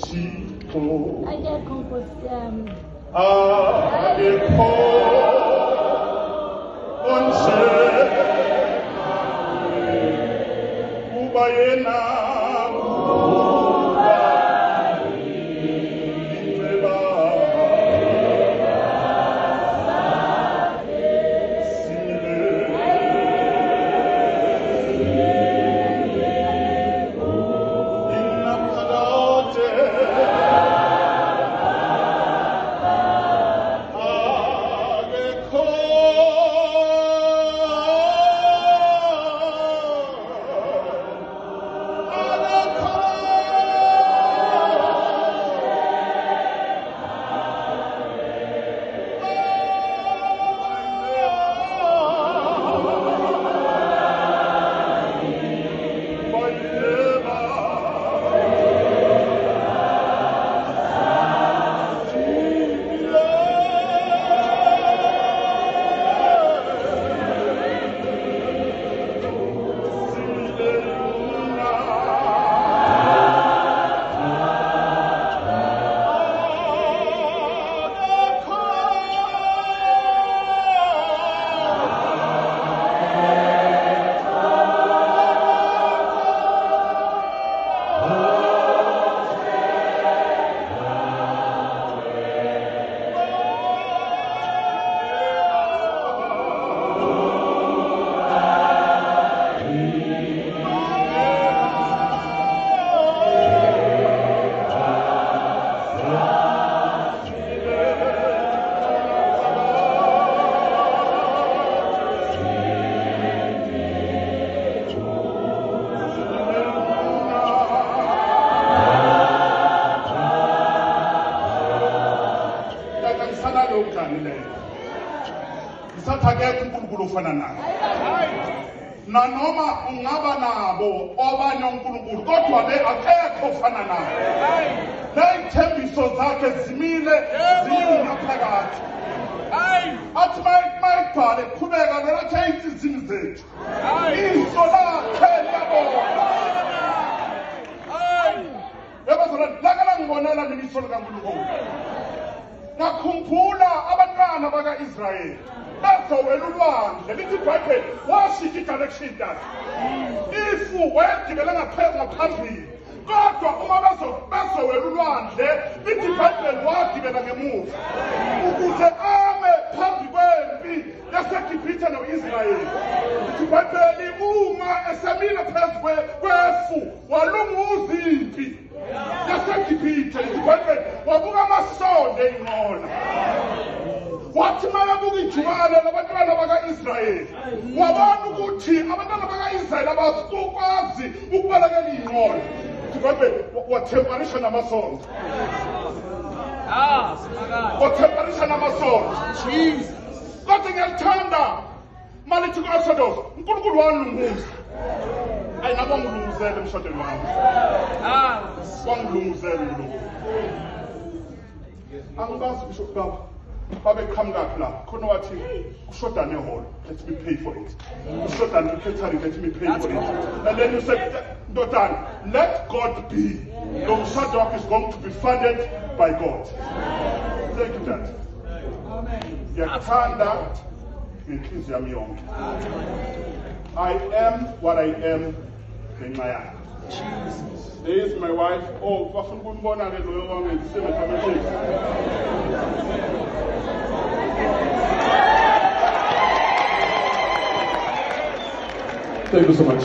Chico. Akekho Nkosi yami. Akekho onjengami, kuba yena Akekho uNkulunkulu ofana naye. Nanoma ungaba nabo obanye uNkulunkulu kodwa akekho ofana naye. Neyithembiso zakhe zimile ziyinaphakade. Athi mayibhale qhubeka lolathe insizini zethu. Iso lakhe liyabona. Yabazalwane, lakala ngibonela neliso likaNkulunkulu. Nakhumbula abantwana baka-Israyeli bazowela ulwandle, lithi iBhayibheli washintsha i-direction yakhe. Ifu wayegibele ngaphambili, kodwa uma bazowela ulwandle, lithi iBhayibheli wagibela ngemuva ukuze ame phambi kwempi yaseGibhithe no-Israyeli. Lithi iBhayibheli uma esemile phezu kwefu walunguza impi yaseGibhithe. Lithi iBhayibheli wabuka amasonde ey'nqola. Wathi mayabuka ijubane labantwana baka-Israyeli, wabona ukuthi abantwana baka-Israyeli abakwazi ukubalekela iy'nqola. Wathemparisha namasondo. Wathemparisha namasondo. Kodwa ngiyalithanda malithi ku-Exodus, uNkulunkulu wanilunguza. Ayi nabo ngilunguzele emshadweni wami. Wangilunguzele uNkulunkulu. Angibazi bisho baba. Babeqhamuka la khona wathi kushoda neholo, let me pay for it. Kushoda ne-catering, let me pay for it. And then you said, ndodana, let God be. Lo mshado wakho is going to be funded by God. Thank you, Dad. Ngiyakuthanda ngenhliziyo yami yonke. I am what I am ngenxa yakho. There is my wife. Oh, bafuna ukumbona ke loyo wangenziseme kametheki. Thank you so much.